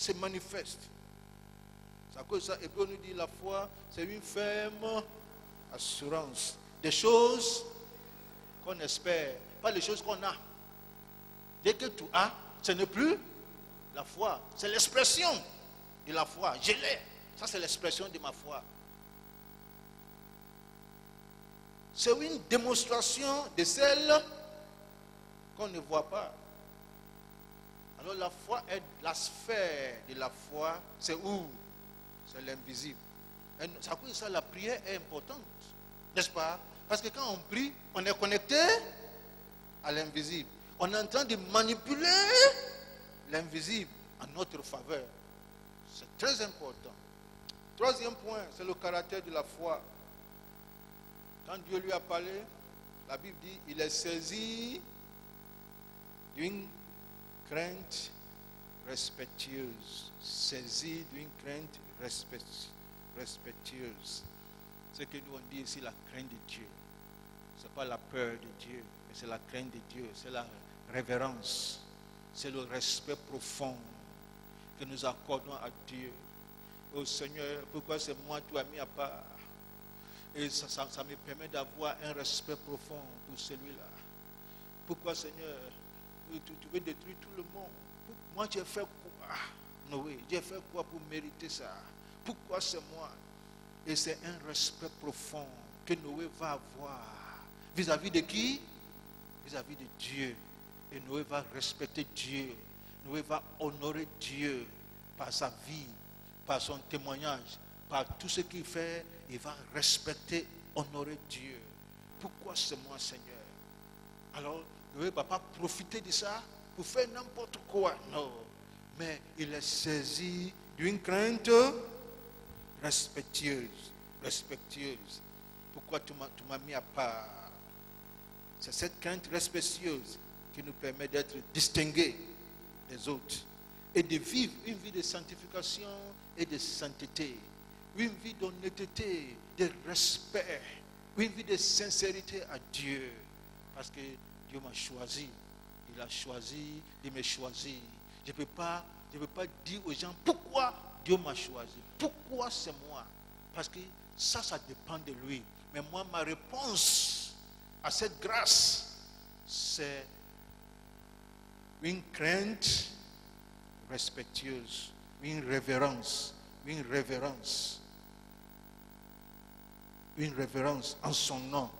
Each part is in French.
se manifeste. C'est à cause de ça, Hébreu nous dit la foi, c'est une ferme assurance. Des choses qu'on espère, pas les choses qu'on a. Dès que tu as, ce n'est plus la foi, c'est l'expression de la foi. Je l'ai. Ça, c'est l'expression de ma foi. C'est une démonstration de celle qu'on ne voit pas. Alors la foi est la sphère de la foi. C'est où? C'est l'invisible. C'est à cause de ça la prière est importante. N'est-ce pas? Parce que quand on prie, on est connecté à l'invisible. On est en train de manipuler l'invisible en notre faveur. C'est très important. Troisième point, c'est le caractère de la foi. Quand Dieu lui a parlé, la Bible dit, il est saisi d'une crainte respectueuse. Saisi d'une crainte respectueuse. Ce que nous on dit ici, la crainte de Dieu. Ce n'est pas la peur de Dieu, mais c'est la crainte de Dieu. C'est la révérence. C'est le respect profond que nous accordons à Dieu. Oh Seigneur, pourquoi c'est moi tu as mis à part? Et ça me permet d'avoir un respect profond pour celui-là. Pourquoi Seigneur, tu veux détruire tout le monde? Moi j'ai fait quoi? Noé, j'ai fait quoi pour mériter ça? Pourquoi c'est moi? Et c'est un respect profond que Noé va avoir. Vis-à-vis de qui? Vis-à-vis de Dieu. Et Noé va respecter Dieu. Noé va honorer Dieu par sa vie, par son témoignage, par tout ce qu'il fait. Il va respecter, honorer Dieu. Pourquoi c'est moi, Seigneur? Alors, Noé ne va pas profiter de ça pour faire n'importe quoi. Non. Mais il est saisi d'une crainte respectueuse. Respectueuse. Pourquoi tu m'as mis à part? C'est cette crainte respectueuse qui nous permet d'être distingués des autres et de vivre une vie de sanctification et de sainteté, une vie d'honnêteté, de respect, une vie de sincérité à Dieu, parce que Dieu m'a choisi. Il a choisi de me choisir. Je ne peux pas dire aux gens pourquoi Dieu m'a choisi, pourquoi c'est moi, parce que ça dépend de lui. Mais moi, ma réponse à cette grâce, c'est une crainte respectueuse, une révérence en son nom.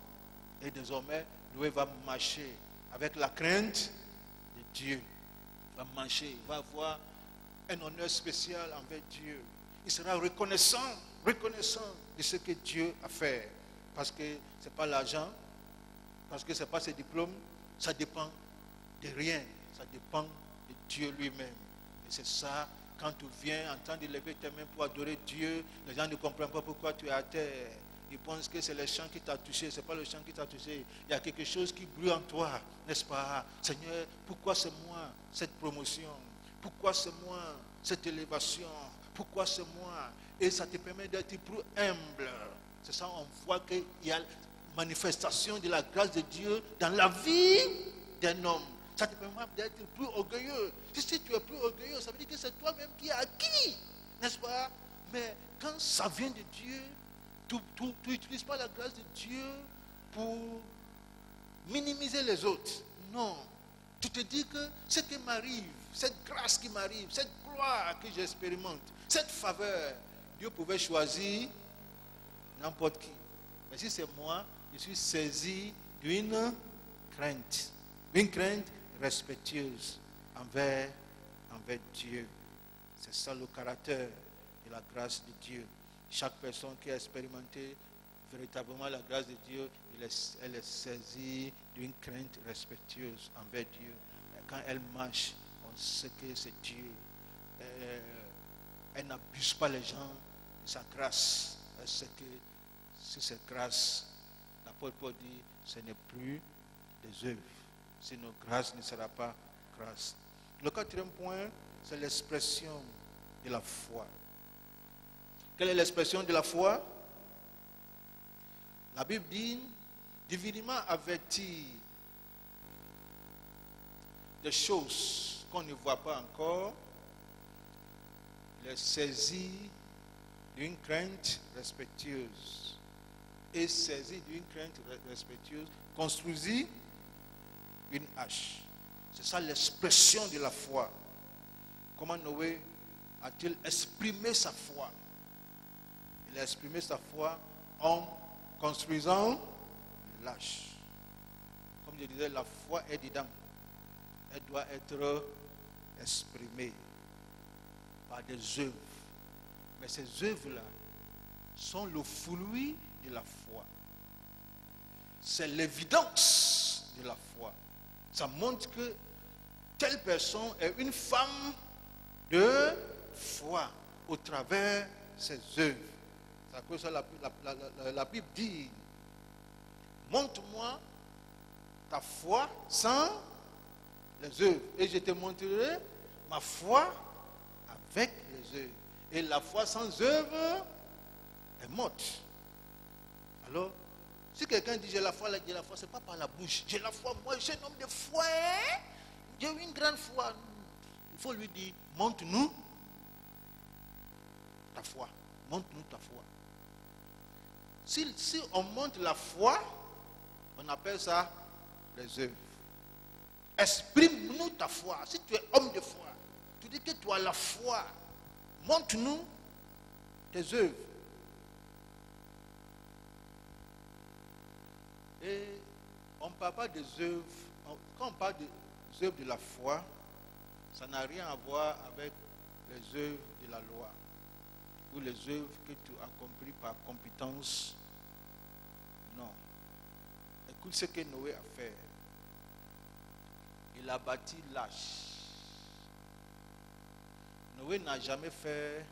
Et désormais, Noé va marcher avec la crainte de Dieu. Il va marcher, il va avoir un honneur spécial envers Dieu. Il sera reconnaissant de ce que Dieu a fait. Parce que ce n'est pas l'argent, parce que ce n'est pas ses diplômes, ça dépend de rien. Ça dépend de Dieu lui-même. Et c'est ça, quand tu viens en train de lever tes mains pour adorer Dieu, les gens ne comprennent pas pourquoi tu es à terre. Ils pensent que c'est le chant qui t'a touché. Ce n'est pas le chant qui t'a touché. Il y a quelque chose qui brûle en toi, n'est-ce pas? Seigneur, pourquoi c'est moi cette promotion? Pourquoi c'est moi cette élévation? Pourquoi c'est moi? Et ça te permet d'être plus humble. C'est ça, on voit qu'il y a manifestation de la grâce de Dieu dans la vie d'un homme. Ça te permet d'être plus orgueilleux. Si tu es plus orgueilleux, ça veut dire que c'est toi-même qui as acquis, n'est-ce pas? Mais quand ça vient de Dieu, tu n'utilises pas la grâce de Dieu pour minimiser les autres. Non. Tu te dis que ce qui m'arrive, cette grâce qui m'arrive, cette gloire que j'expérimente, cette faveur, Dieu pouvait choisir n'importe qui. Mais si c'est moi, je suis saisi d'une crainte respectueuse envers Dieu. C'est ça le caractère de la grâce de Dieu. Chaque personne qui a expérimenté véritablement la grâce de Dieu, elle est saisie d'une crainte respectueuse envers Dieu. Et quand elle marche, on sait que c'est Dieu. Elle n'abuse pas les gens de sa grâce. Elle sait que si c'est grâce, l'apôtre Paul dit, ce n'est plus des œuvres. Sinon, grâce ne sera pas grâce. Le quatrième point, c'est l'expression de la foi. Quelle est l'expression de la foi? La Bible dit, divinement averti des choses qu'on ne voit pas encore, les saisi d'une crainte respectueuse. Et saisi d'une crainte respectueuse, construisit une hache. C'est ça l'expression de la foi. Comment Noé a-t-il exprimé sa foi? Il a exprimé sa foi en construisant une hache. Comme je disais, la foi est dedans. Elle doit être exprimée par des œuvres. Mais ces œuvres-là sont le fruit de la foi. C'est l'évidence de la foi. Ça montre que telle personne est une femme de foi au travers de ses œuvres. C'est à cause de ça la Bible dit: montre-moi ta foi sans les œuvres, et je te montrerai ma foi avec les œuvres. Et la foi sans œuvre est morte. Alors, si quelqu'un dit j'ai la foi, c'est pas par la bouche. J'ai la foi, moi j'ai un homme de foi. J'ai une grande foi. Il faut lui dire, montre-nous ta foi. Montre-nous ta foi. Si on montre la foi, on appelle ça les œuvres. Exprime-nous ta foi. Si tu es homme de foi, tu dis que tu as la foi. Montre-nous tes œuvres. Et on ne parle pas des œuvres. Quand on parle des œuvres de la foi, ça n'a rien à voir avec les œuvres de la loi ou les œuvres que tu as accomplis par compétence. Non. Écoute ce que Noé a fait. Il a bâti l'arche. Noé n'a jamais fait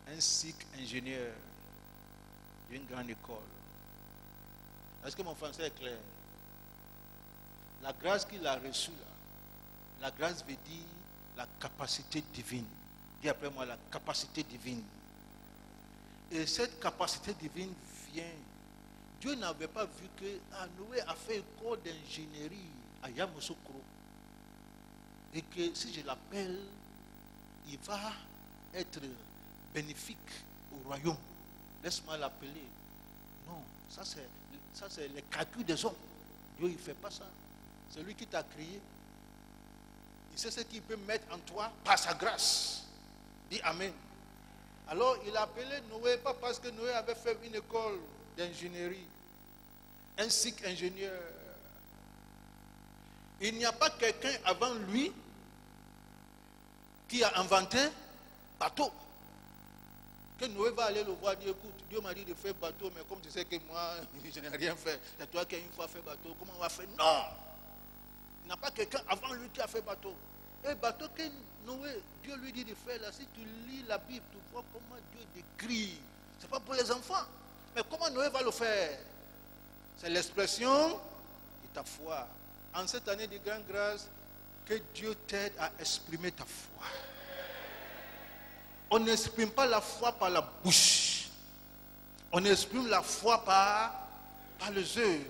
un cycle ingénieur d'une grande école. Est-ce que mon français est clair? La grâce qu'il a reçue là, la grâce veut dire la capacité divine. Dis après moi, la capacité divine. Et cette capacité divine vient. Dieu n'avait pas vu que Noé a fait un cours d'ingénierie à Yamoussoukro. Et que si je l'appelle, il va être bénéfique au royaume. Laisse-moi l'appeler. Non, ça c'est les calculs des hommes. Dieu, il ne fait pas ça. C'est lui qui t'a créé. Il sait ce qu'il peut mettre en toi par sa grâce. Dis Amen. Alors, il a appelé Noé, pas parce que Noé avait fait une école d'ingénierie, un cycle ingénieur. Il n'y a pas quelqu'un avant lui qui a inventé bateau. Que Noé va aller le voir et dire, écoute, Dieu m'a dit de faire bateau, mais comme tu sais que moi, je n'ai rien fait, c'est toi qui as une fois fait bateau, comment on va faire? Non! Il n'y a pas quelqu'un avant lui qui a fait bateau. Et bateau que Noé, Dieu lui dit de faire là, si tu lis la Bible, tu vois comment Dieu décrit. Ce n'est pas pour les enfants. Mais comment Noé va le faire? C'est l'expression de ta foi. En cette année de grande grâce, que Dieu t'aide à exprimer ta foi. On n'exprime pas la foi par la bouche. On exprime la foi par les œuvres.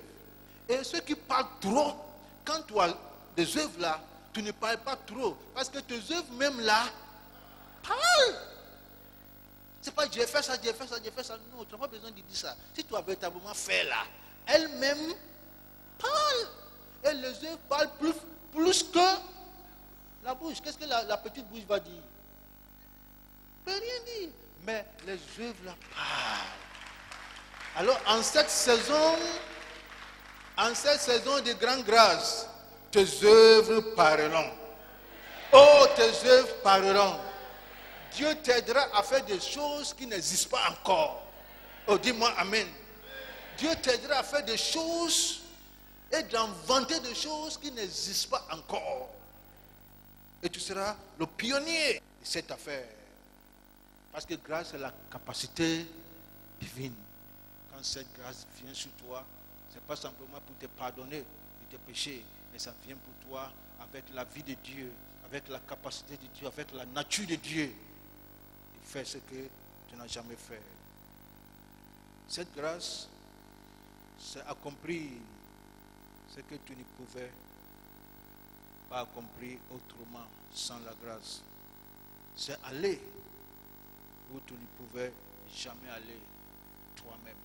Et ceux qui parlent trop, quand tu as des œuvres là, tu ne parles pas trop. Parce que tes œuvres même là, parlent. C'est pas j'ai fait ça, j'ai fait ça, j'ai fait ça. Non, tu n'as pas besoin de dire ça. Si tu as véritablement fait là, elles-mêmes parlent. Et les œuvres parlent plus que la bouche. Qu'est-ce que la petite bouche va dire? Ne peut rien dire. Mais les œuvres là parlent. Alors en cette saison de grande grâce, tes œuvres parleront. Oh, tes œuvres parleront. Dieu t'aidera à faire des choses qui n'existent pas encore. Oh, dis-moi Amen. Dieu t'aidera à faire des choses et d'inventer des choses qui n'existent pas encore. Et tu seras le pionnier de cette affaire. Parce que grâce à la capacité divine, quand cette grâce vient sur toi, ce n'est pas simplement pour te pardonner de tes péchés, mais ça vient pour toi avec la vie de Dieu, avec la capacité de Dieu, avec la nature de Dieu, de faire ce que tu n'as jamais fait. Cette grâce, c'est accomplir ce que tu ne pouvais pas accomplir autrement sans la grâce. c'est aller où tu ne pouvais jamais aller toi-même.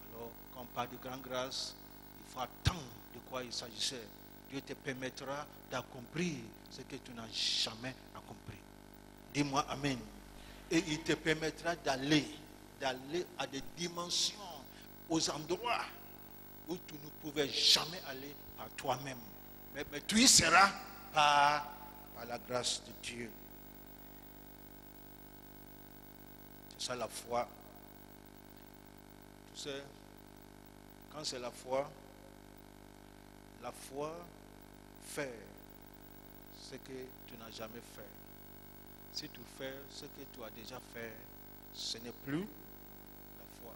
Alors, quand on parle de grande grâce, il faut attendre de quoi il s'agissait. Dieu te permettra d'accomplir ce que tu n'as jamais accompli. Dis-moi Amen. Et il te permettra d'aller à des dimensions, aux endroits où tu ne pouvais jamais aller par toi-même. Mais tu y seras par la grâce de Dieu. C'est ça la foi. Tu sais, quand c'est la foi fait ce que tu n'as jamais fait. Si tu fais ce que tu as déjà fait, ce n'est plus la foi.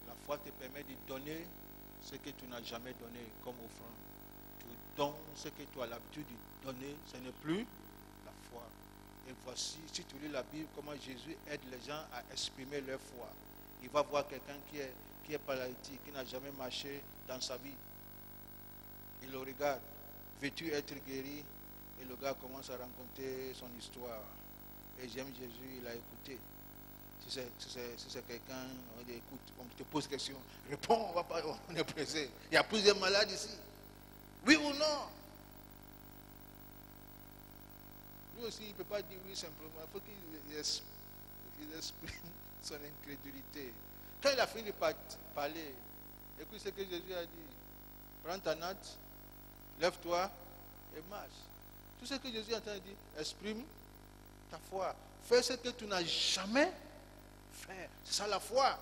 La foi te permet de donner ce que tu n'as jamais donné comme offrande. Tu donnes ce que tu as l'habitude de donner, ce n'est plus la foi. Et voici, si tu lis la Bible, comment Jésus aide les gens à exprimer leur foi. Il va voir quelqu'un qui est paralytique, qui n'a jamais marché dans sa vie. Il le regarde, veux-tu être guéri? Et le gars commence à raconter son histoire. Et j'aime Jésus, il a écouté. Si c'est quelqu'un, on dit, écoute, on te pose question, réponds, on est pressé. Il y a plusieurs malades ici. Oui ou non? Lui aussi, il ne peut pas dire oui simplement. Il faut qu'il exprime son incrédulité. Quand il a fini par parler, écoute ce que Jésus a dit. Prends ta natte, lève-toi et marche. Tout ce que Jésus est en train de dire, exprime ta foi. Fais ce que tu n'as jamais fait. C'est ça la foi.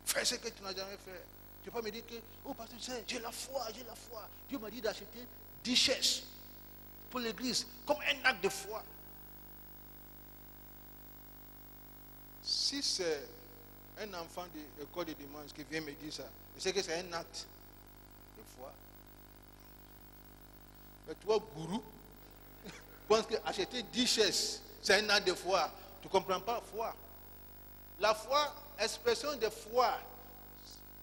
Fais ce que tu n'as jamais fait. Tu ne peux pas me dire que, oh pasteur, j'ai la foi. Dieu m'a dit d'acheter 10 chaises pour l'église, comme un acte de foi. Si c'est un enfant de l'école de dimanche qui vient me dire ça, je sais que c'est un acte de foi. Mais toi, gourou, pense qu'acheter 10 chaises, c'est un acte de foi. Tu ne comprends pas foi. La foi, expression de foi,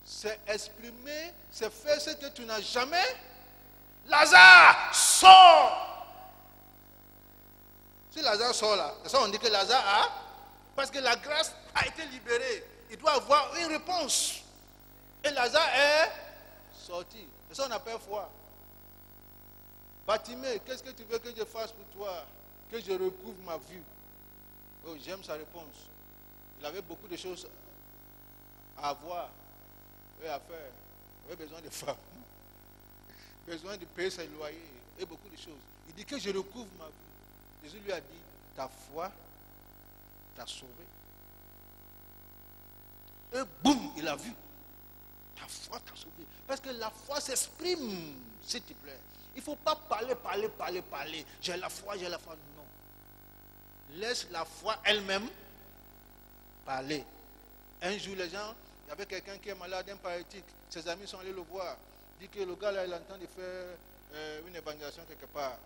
c'est exprimer, c'est faire ce que tu n'as jamais. Lazare, sors! Si Lazare sort là, c'est ça on dit que Lazare a, parce que la grâce a été libérée. Il doit avoir une réponse. Et Lazare est sorti. C'est ça on appelle foi. Bartimée, qu'est-ce que tu veux que je fasse pour toi? Que je recouvre ma vue. Oh, j'aime sa réponse. Il avait beaucoup de choses à avoir et à faire. Il avait besoin de femmes, besoin de payer ses loyers et beaucoup de choses. Il dit que je recouvre ma vue. Jésus lui a dit, ta foi t'a sauvé. Et boum, il a vu. Ta foi t'a sauvé. Parce que la foi s'exprime, s'il te plaît. Il ne faut pas parler. J'ai la foi. Non. Laisse la foi elle-même parler. Un jour, les gens, il y avait quelqu'un qui est malade, un paralytique. Ses amis sont allés le voir. Il dit que le gars là, il est en train de faire une évangélisation quelque part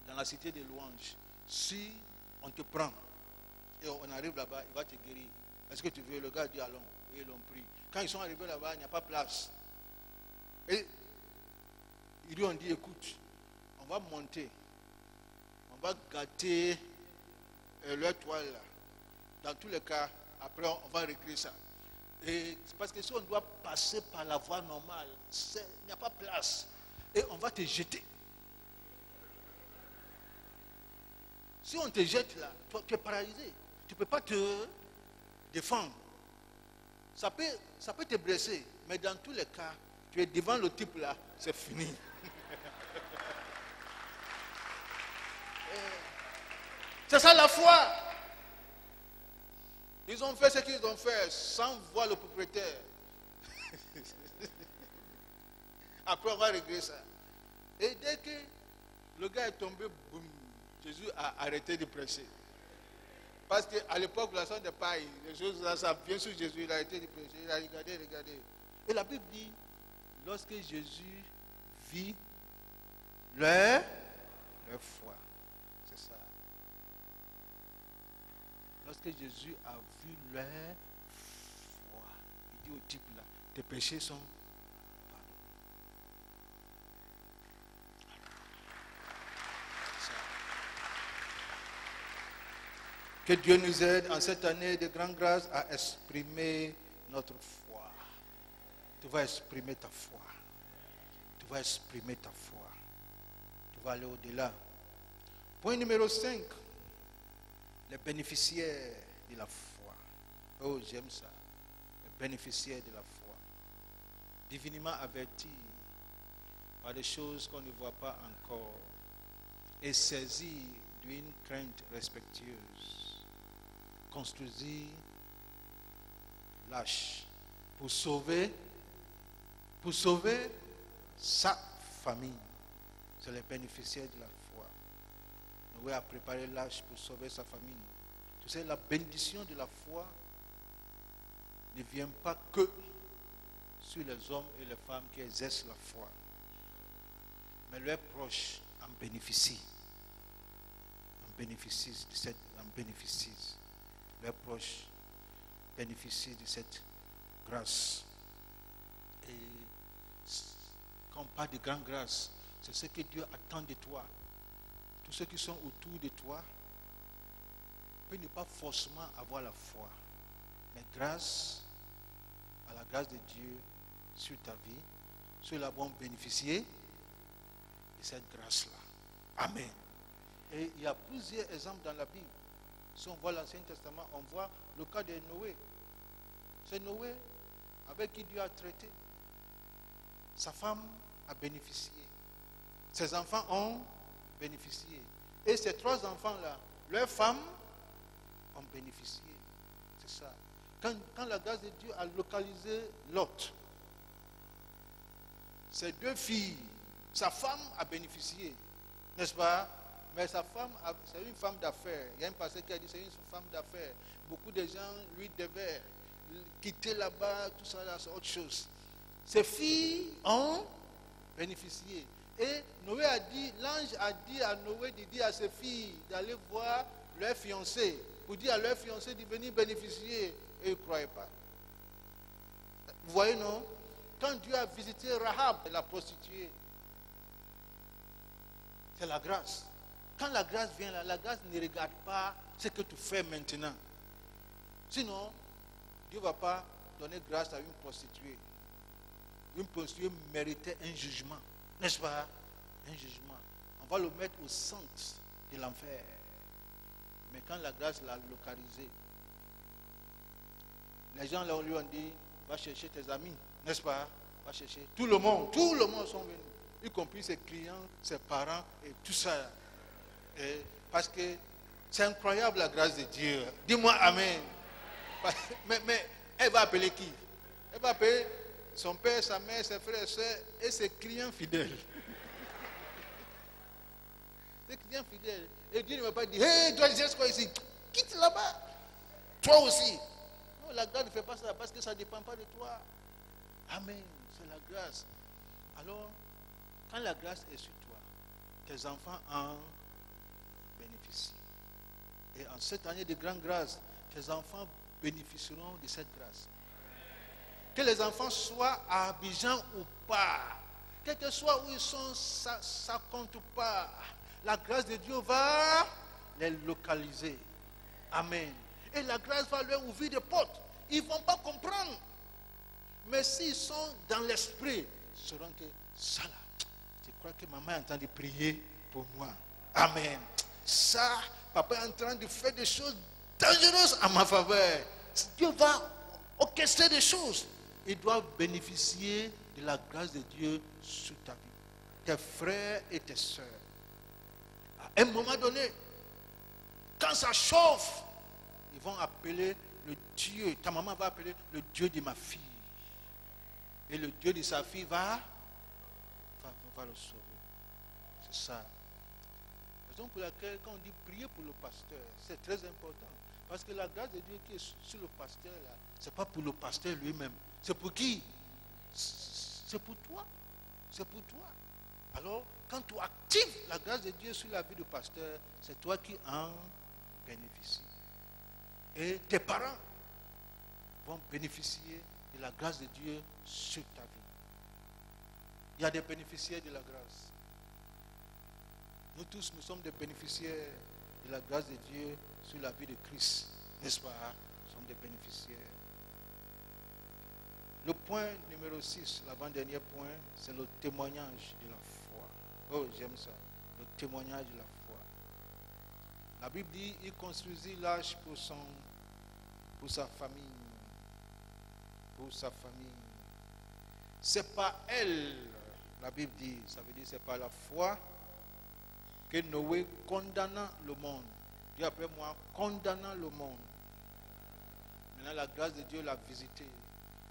dans la cité des louanges. Si on te prend et on arrive là-bas, il va te guérir. Est-ce que tu veux? Le gars dit allons. Et ils l'ont pris. Quand ils sont arrivés là-bas, il n'y a pas de place. Et ils lui ont dit, écoute, on va monter, on va gâter leur toile là. Dans tous les cas, après on va régler ça. Et c'est parce que si on doit passer par la voie normale, il n'y a pas de place. Et on va te jeter. Si on te jette là, toi, tu es paralysé. Tu ne peux pas te défendre. Ça peut te blesser, mais dans tous les cas, tu es devant le type là, c'est fini. C'est ça la foi. Ils ont fait ce qu'ils ont fait sans voir le propriétaire. Après, on va régler ça. Et dès que le gars est tombé, boum, Jésus a arrêté de prêcher. Parce qu'à l'époque, la sonde de paille, les choses là, ça vient sur Jésus, il a arrêté de prêcher. Il a regardé. Et la Bible dit, lorsque Jésus vit leur foi. C'est ça. Lorsque Jésus a vu leur foi, il dit au type là, tes péchés sont pardonnés. Que Dieu nous aide en cette année de grande grâce à exprimer notre foi. Tu vas exprimer ta foi. Tu vas exprimer ta foi. Tu vas aller au-delà. Point numéro 5. Les bénéficiaires de la foi. Oh, j'aime ça. Les bénéficiaires de la foi. Divinement avertis par des choses qu'on ne voit pas encore et saisis d'une crainte respectueuse. Construisez lâche pour sauver sa famille. C'est les bénéficiaires de la foi. Noé a préparé l'arche pour sauver sa famille. Tu sais, la bénédiction de la foi ne vient pas que sur les hommes et les femmes qui exercent la foi. Mais leurs proches en bénéficient. En bénéficient. Leurs proches bénéficient de cette grâce. Et quand on parle de grande grâce, c'est ce que Dieu attend de toi. Tous ceux qui sont autour de toi peuvent ne pas forcément avoir la foi. Mais grâce à la grâce de Dieu sur ta vie, ceux-là vont bénéficier de cette grâce-là. Amen. Et il y a plusieurs exemples dans la Bible. Si on voit l'Ancien Testament, on voit le cas de Noé. C'est Noé avec qui Dieu a traité. Sa femme a bénéficié. Ses enfants ont bénéficié. Et ces 3 enfants-là, leurs femmes ont bénéficié. C'est ça. Quand la grâce de Dieu a localisé Lot, ses 2 filles, sa femme a bénéficié. N'est-ce pas? Mais sa femme, c'est une femme d'affaires. Il y a un passage qui a dit c'est une femme d'affaires. Beaucoup de gens lui devaient quitter là-bas, tout ça, là, c'est autre chose. Ses filles ont bénéficié. Et Noé a dit, l'ange a dit à Noé de dire à ses filles d'aller voir leur fiancé, pour dire à leur fiancé de venir bénéficier. Et ils ne croyaient pas. Vous voyez, non? Quand Dieu a visité Rahab, la prostituée, c'est la grâce. Quand la grâce vient là, la grâce ne regarde pas ce que tu fais maintenant. Sinon, Dieu ne va pas donner grâce à une prostituée. Une prostituée méritait un jugement. N'est-ce pas? Un jugement. On va le mettre au centre de l'enfer. Mais quand la grâce l'a localisé, les gens là, lui ont dit, va chercher tes amis. N'est-ce pas? Va chercher. Tout le monde sont venus. Y compris ses clients, ses parents et tout ça. Et parce que c'est incroyable la grâce de Dieu. Dis-moi Amen. Mais elle va appeler qui? Elle va appeler son père, sa mère, ses frères et soeurs et ses clients fidèles. Ses clients fidèles. Et Dieu ne va pas dire, hey, toi, je quoi ici? Quitte là-bas. Toi aussi. Non, la grâce ne fait pas ça parce que ça ne dépend pas de toi. Amen. C'est la grâce. Alors, quand la grâce est sur toi, tes enfants en bénéficient. Et en cette année de grande grâce, tes enfants bénéficieront de cette grâce. Que les enfants soient à Abidjan ou pas, quel que soit où ils sont, ça compte pas. La grâce de Dieu va les localiser. Amen. Et la grâce va leur ouvrir des portes. Ils ne vont pas comprendre. Mais s'ils sont dans l'esprit, ils sauront que ça là, je crois que maman est en train de prier pour moi. Amen. Ça, papa est en train de faire des choses dangereuses à ma faveur. Dieu va orchestrer des choses. Ils doivent bénéficier de la grâce de Dieu sur ta vie. Tes frères et tes sœurs. À un moment donné, quand ça chauffe, ils vont appeler le Dieu. Ta maman va appeler le Dieu de ma fille. Et le Dieu de sa fille va le sauver. C'est ça. Raison pour laquelle, quand on dit prier pour le pasteur, c'est très important. Parce que la grâce de Dieu qui est sur le pasteur, là, ce n'est pas pour le pasteur lui-même. C'est pour qui? C'est pour toi. C'est pour toi. Alors, quand tu actives la grâce de Dieu sur la vie du pasteur, c'est toi qui en bénéficies. Et tes parents vont bénéficier de la grâce de Dieu sur ta vie. Il y a des bénéficiaires de la grâce. Nous tous, nous sommes des bénéficiaires de la grâce de Dieu sur la vie de Christ, n'est-ce pas, sont des bénéficiaires. Le point numéro 6, l'avant-dernier point, c'est le témoignage de la foi. Oh, j'aime ça. Le témoignage de la foi. La Bible dit, il construisit l'arche pour sa famille. Pour sa famille. C'est pas elle, la Bible dit, ça veut dire c'est pas la foi que Noé condamna le monde. Dis après moi, condamnant le monde. Maintenant, la grâce de Dieu l'a visité.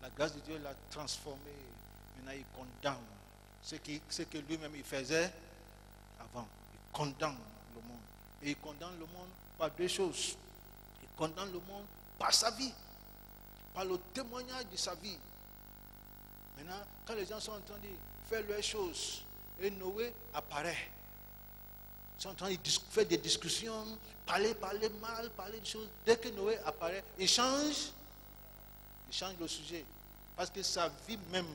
La grâce de Dieu l'a transformé. Maintenant, il condamne ce que lui-même il faisait avant. Il condamne le monde. Et il condamne le monde par deux choses. Il condamne le monde par sa vie, par le témoignage de sa vie. Maintenant, quand les gens sont en train de faire leurs choses, et Noé apparaît. Ils sont en train de faire des discussions, parler mal, parler de choses. Dès que Noé apparaît, il change le sujet. Parce que sa vie même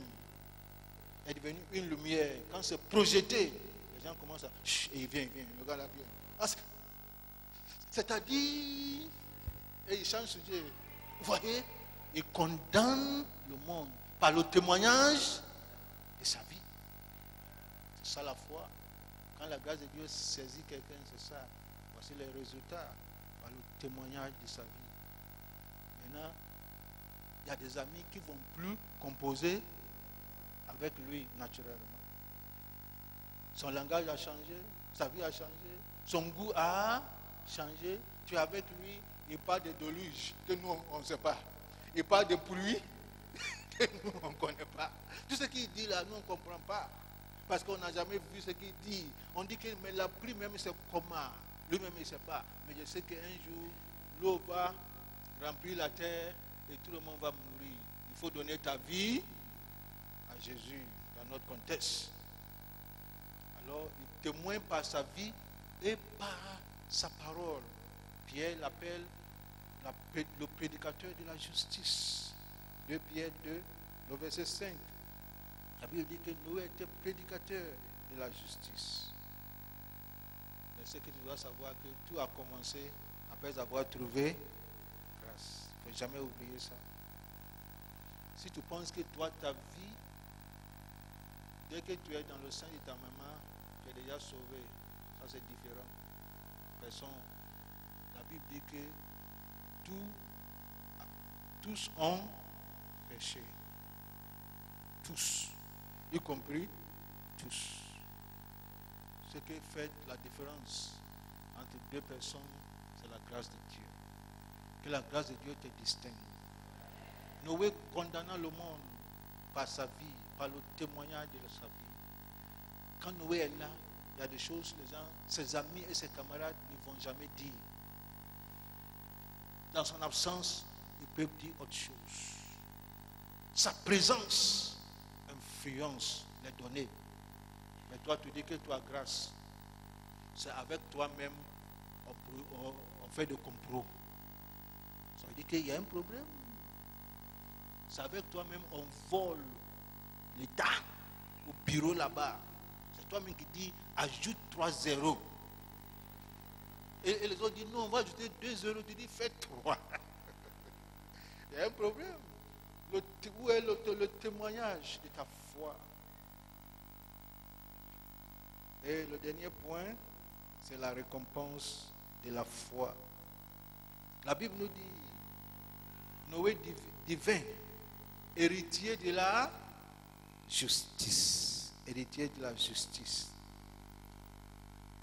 est devenue une lumière. Quand c'est projeté, les gens commencent à... Et il vient, le gars là vient. Ah, c'est-à-dire... Et il change le sujet. Vous voyez, il condamne le monde par le témoignage de sa vie. C'est ça la foi. Quand la grâce de Dieu saisit quelqu'un, c'est ça. Voici les résultats par le témoignage de sa vie. Maintenant, il y a des amis qui ne vont plus composer avec lui naturellement. Son langage a changé, sa vie a changé, son goût a changé. Tu es avec lui, il parle de déluge que nous on ne sait pas. Il parle de pluie que nous on ne connaît pas. Tout ce qu'il dit là, nous on ne comprend pas. Parce qu'on n'a jamais vu ce qu'il dit. On dit que mais la pluie même c'est comment. Lui-même il ne sait pas. Mais je sais qu'un jour, l'eau va remplir la terre et tout le monde va mourir. Il faut donner ta vie à Jésus dans notre contexte. Alors, il témoigne par sa vie et par sa parole. Pierre l'appelle le prédicateur de la justice. 2 Pierre 2, le verset 5. La Bible dit que Noé était prédicateur de la justice. Mais ce que tu dois savoir, que tout a commencé après avoir trouvé grâce. Il ne faut jamais oublier ça. Si tu penses que toi, ta vie, dès que tu es dans le sein de ta maman, tu es déjà sauvé, ça c'est différent. Personne. La Bible dit que tous ont péché. Tous. Y compris tous. Ce qui fait la différence entre deux personnes, c'est la grâce de Dieu. Que la grâce de Dieu te distingue. Noé condamnant le monde par sa vie, par le témoignage de sa vie. Quand Noé est là, il y a des choses que les gens, ses amis et ses camarades ne vont jamais dire. Dans son absence, ils peuvent dire autre chose. Sa présence influence les données. Mais toi, tu dis que tu as grâce. C'est avec toi-même on fait de complot. Ça veut dire qu'il y a un problème. C'est avec toi-même on vole l'État au bureau là-bas. C'est toi-même qui dis ajoute 3 zéros. Et les autres disent non, on va ajouter 2 zéros. Tu dis fais 3. Il y a un problème. Où est le témoignage de ta foi? Et le dernier point, c'est la récompense de la foi. La Bible nous dit, Noé divin, héritier de la justice. Héritier de la justice.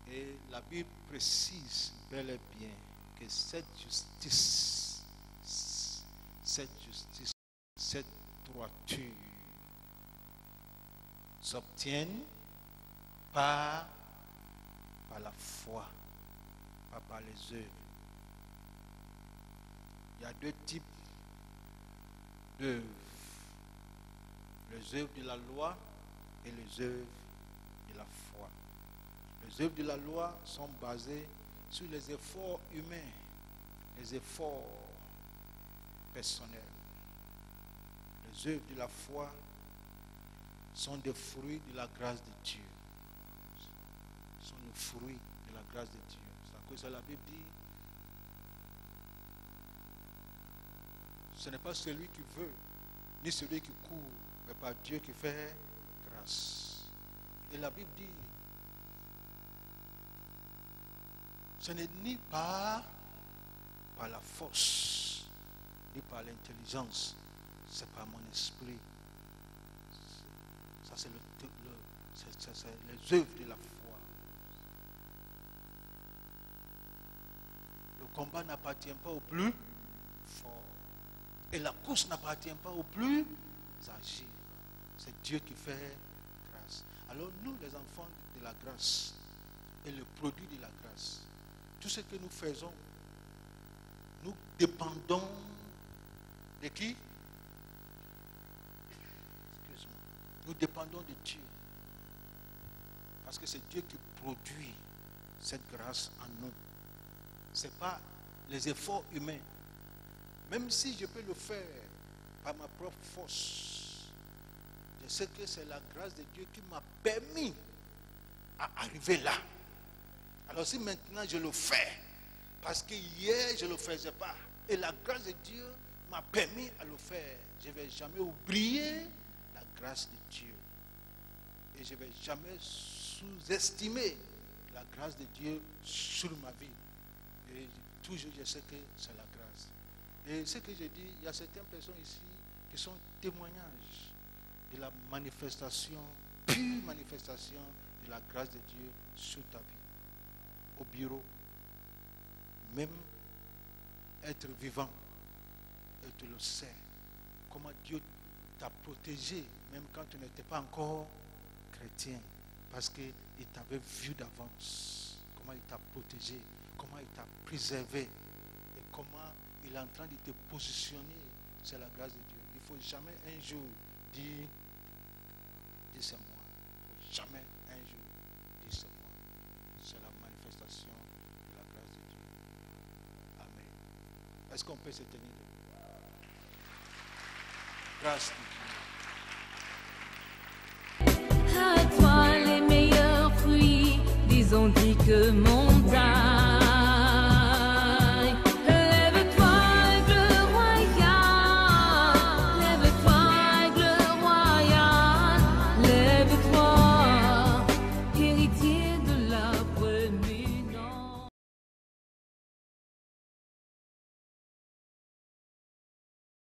Et la Bible précise bel et bien que cette justice, cette droiture s'obtiennent par la foi, pas par les œuvres. Il y a 2 types d'œuvres. Les œuvres de la loi et les œuvres de la foi. Les œuvres de la loi sont basées sur les efforts humains, les efforts personnels. Les œuvres de la foi sont des fruits de la grâce de Dieu. Sont le fruit de de la grâce de Dieu. C'est à cause de la Bible dit, ce n'est pas celui qui veut, ni celui qui court, mais par Dieu qui fait grâce. Et la Bible dit, ce n'est ni par la force, ni par l'intelligence, c'est par mon esprit. Ça, c'est les œuvres de la foi. Le combat n'appartient pas au plus fort. Et la course n'appartient pas au plus agile. C'est Dieu qui fait grâce. Alors nous, les enfants de la grâce, et le produit de la grâce, tout ce que nous faisons, nous dépendons de qui? Excuse-moi. Nous dépendons de Dieu. Parce que c'est Dieu qui produit cette grâce en nous. Ce n'est pas les efforts humains. Même si je peux le faire par ma propre force, je sais que c'est la grâce de Dieu qui m'a permis à arriver là. Alors si maintenant je le fais, parce que hier je ne le faisais pas, et la grâce de Dieu m'a permis à le faire, je ne vais jamais oublier la grâce de Dieu. Et je ne vais jamais sous-estimer la grâce de Dieu sur ma vie. Et toujours je sais que c'est la grâce. Et ce que je dis, il y a certaines personnes ici qui sont témoignages de la manifestation, pure manifestation de la grâce de Dieu sur ta vie. Au bureau, même être vivant, et tu le sais, comment Dieu t'a protégé, même quand tu n'étais pas encore chrétien, parce qu'il t'avait vu d'avance, comment il t'a protégé, comment il t'a préservé, et comment il est en train de te positionner. C'est la grâce de Dieu. Il ne faut jamais un jour dire c'est moi. Il ne faut jamais un jour dire c'est moi. C'est la manifestation de la grâce de Dieu. Amen. Est-ce qu'on peut se tenir debout? Grâce de Dieu. À toi les meilleurs fruits, disons dit que mon